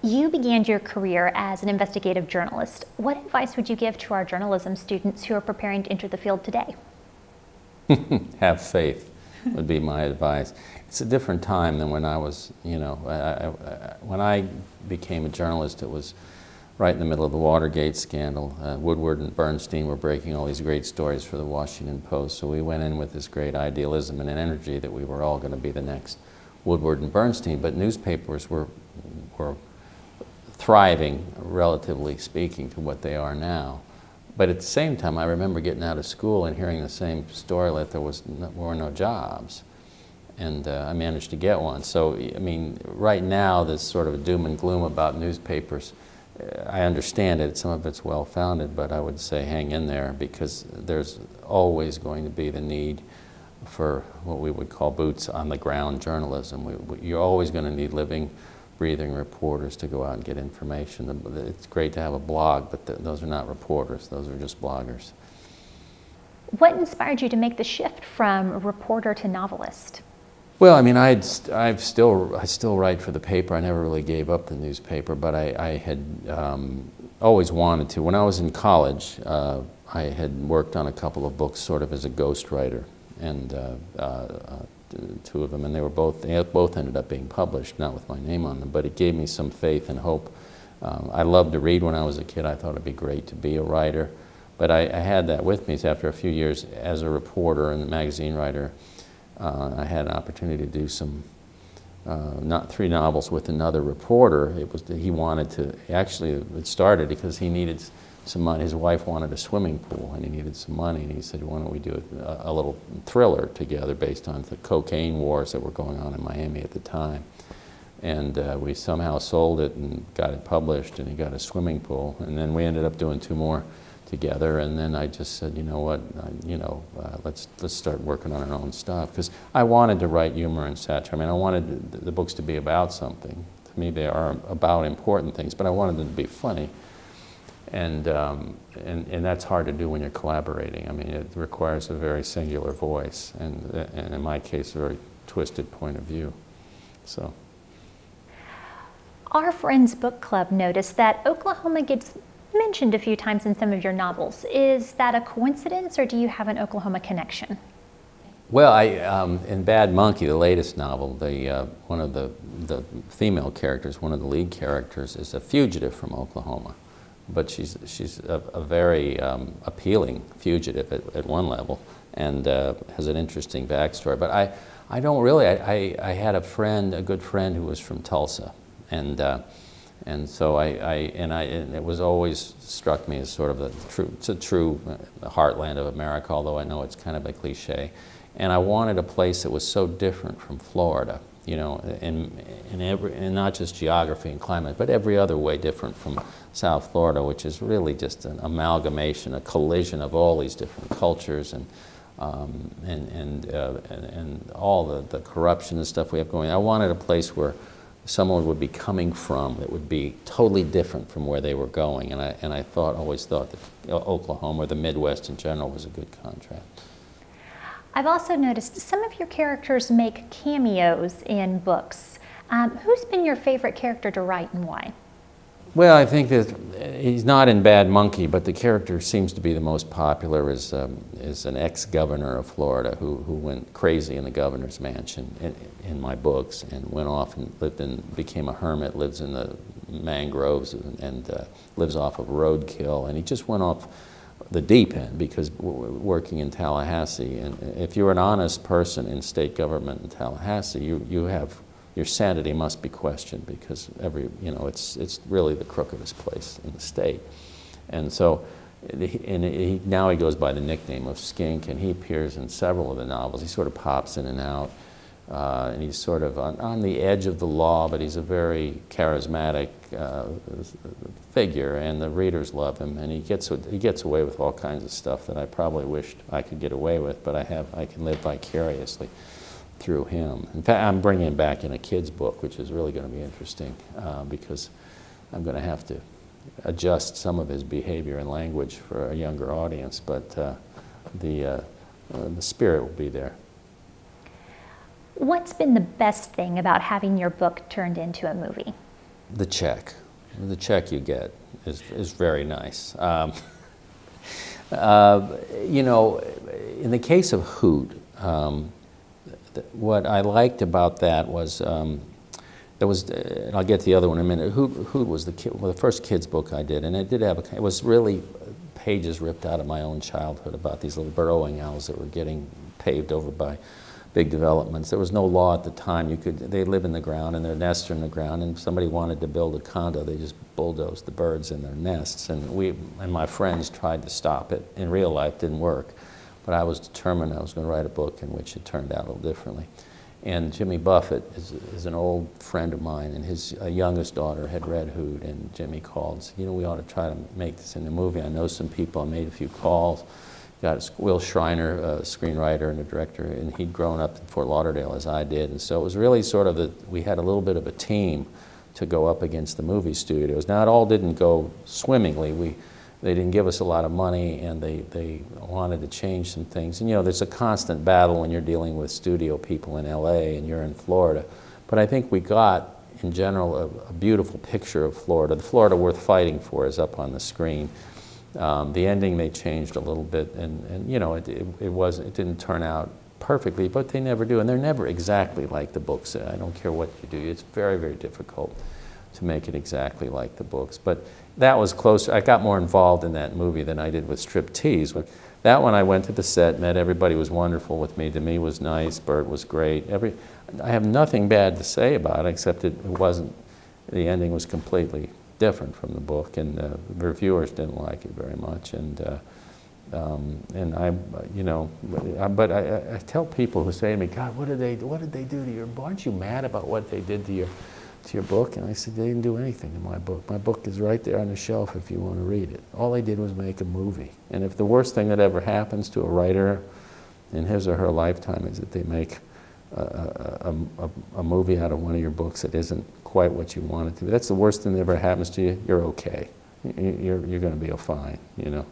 You began your career as an investigative journalist. What advice would you give to our journalism students who are preparing to enter the field today? Have faith would be my advice. It's a different time than when I was, when I became a journalist, it was right in the middle of the Watergate scandal. Woodward and Bernstein were breaking all these great stories for the Washington Post, so we went in with this great idealism and an energy that we were all going to be the next Woodward and Bernstein, but newspapers were thriving, relatively speaking, to what they are now. But at the same time, I remember getting out of school and hearing the same story that there were no jobs. And I managed to get one. So, I mean, right now, this sort of doom and gloom about newspapers, I understand it. Some of it's well-founded, but I would say hang in there, because there's always going to be the need for what we would call boots-on-the-ground journalism. You're always going to need living, breathing reporters to go out and get information. It's great to have a blog, but those are not reporters. Those are just bloggers. What inspired you to make the shift from reporter to novelist? Well, I mean, I still write for the paper. I never really gave up the newspaper, but I had always wanted to. When I was in college, I had worked on a couple of books sort of as a ghostwriter, and two of them, and they both ended up being published, not with my name on them, but it gave me some faith and hope. I loved to read when I was a kid. I thought it'd be great to be a writer, but I had that with me. So after a few years as a reporter and a magazine writer, I had an opportunity to do some, not 3 novels with another reporter. He wanted to, actually it started because he needed some money. His wife wanted a swimming pool and he needed some money, and he said, why don't we do a little thriller together based on the cocaine wars that were going on in Miami at the time. And we somehow sold it and got it published, and he got a swimming pool, and then we ended up doing 2 more together, and then I just said, you know what, let's start working on our own stuff, because I wanted to write humor and satire. I mean, I wanted the books to be about something. To me, they are about important things, but I wanted them to be funny. And that's hard to do when you're collaborating. I mean, it requires a very singular voice, and in my case, a very twisted point of view. So, our Friends Book Club noticed that Oklahoma gets mentioned a few times in some of your novels. Is that a coincidence, or do you have an Oklahoma connection? Well, in Bad Monkey, the latest novel, one of the female characters, one of the lead characters, is a fugitive from Oklahoma. But she's a very appealing fugitive at one level, and has an interesting backstory. But I don't really. I had a good friend who was from Tulsa, and so it was always struck me as sort of it's a true heartland of America, although I know it's kind of a cliche. And I wanted a place that was so different from Florida, you know, in not just geography and climate, but every other way different from South Florida, which is really just an amalgamation, a collision of all these different cultures and all the corruption and stuff we have going on. I wanted a place where someone would be coming from that would be totally different from where they were going, and I always thought that Oklahoma or the Midwest in general was a good contrast. I've also noticed some of your characters make cameos in books. Who's been your favorite character to write, and why? Well, I think that he's not in Bad Monkey, but the character seems to be the most popular is an ex-governor of Florida who went crazy in the governor's mansion in my books, and went off and became a hermit, lives in the mangroves and lives off of roadkill, and he just went off the deep end because working in Tallahassee, and if you're an honest person in state government in Tallahassee, your sanity must be questioned, because it's really the crookedest place in the state. And so now he goes by the nickname of Skink, and he appears in several of the novels. He sort of pops in and out, and he's sort of on the edge of the law, but he's a very charismatic figure, and the readers love him, and he gets away with all kinds of stuff that I probably wished I could get away with, but I can live vicariously through him. In fact, I'm bringing him back in a kid's book, which is really going to be interesting, because I'm going to have to adjust some of his behavior and language for a younger audience, but the spirit will be there. What's been the best thing about having your book turned into a movie? The check. The check you get is very nice. You know, in the case of Hoot, what I liked about that was, there was, and I'll get to the other one in a minute. Hoot was the first kids book I did, and it did have it was really pages ripped out of my own childhood about these little burrowing owls that were getting paved over by big developments. There was no law at the time. They live in the ground, and their nests are in the ground, and if somebody wanted to build a condo, they just bulldozed the birds in their nests, and my friends tried to stop it. In real life, it didn't work, but I was determined I was going to write a book in which it turned out a little differently. And Jimmy Buffett is an old friend of mine, and his youngest daughter had read Hoot, and Jimmy called and said, you know, we ought to try to make this into a movie. I know some people. I made a few calls. Got Will Schreiner, a screenwriter and a director, and he'd grown up in Fort Lauderdale as I did. And so it was really sort of we had a little bit of a team to go up against the movie studios. Now, it all didn't go swimmingly. They didn't give us a lot of money, and they wanted to change some things. And you know, there's a constant battle when you're dealing with studio people in LA and you're in Florida. But I think we got, in general, a beautiful picture of Florida. The Florida worth fighting for is up on the screen. The ending they changed a little bit, and you know, it didn't turn out perfectly, but they never do, and they're never exactly like the books. I don't care what you do; it's very, very difficult to make it exactly like the books. But that was closer. I got more involved in that movie than I did with Striptease. That one, I went to the set, met everybody was wonderful with me. Demi was nice, Bert was great. I have nothing bad to say about it, except it wasn't. The ending was completely different from the book, and the reviewers didn't like it very much, and I, you know, but I tell people who say to me, God, what did they do to your book? Aren't you mad about what they did to your book? And I said, they didn't do anything to my book. My book is right there on the shelf if you want to read it. All they did was make a movie, and if the worst thing that ever happens to a writer in his or her lifetime is that they make a movie out of one of your books that isn't quite what you want it to be, that's the worst thing that ever happens to you, you're okay. You're going to be fine, you know.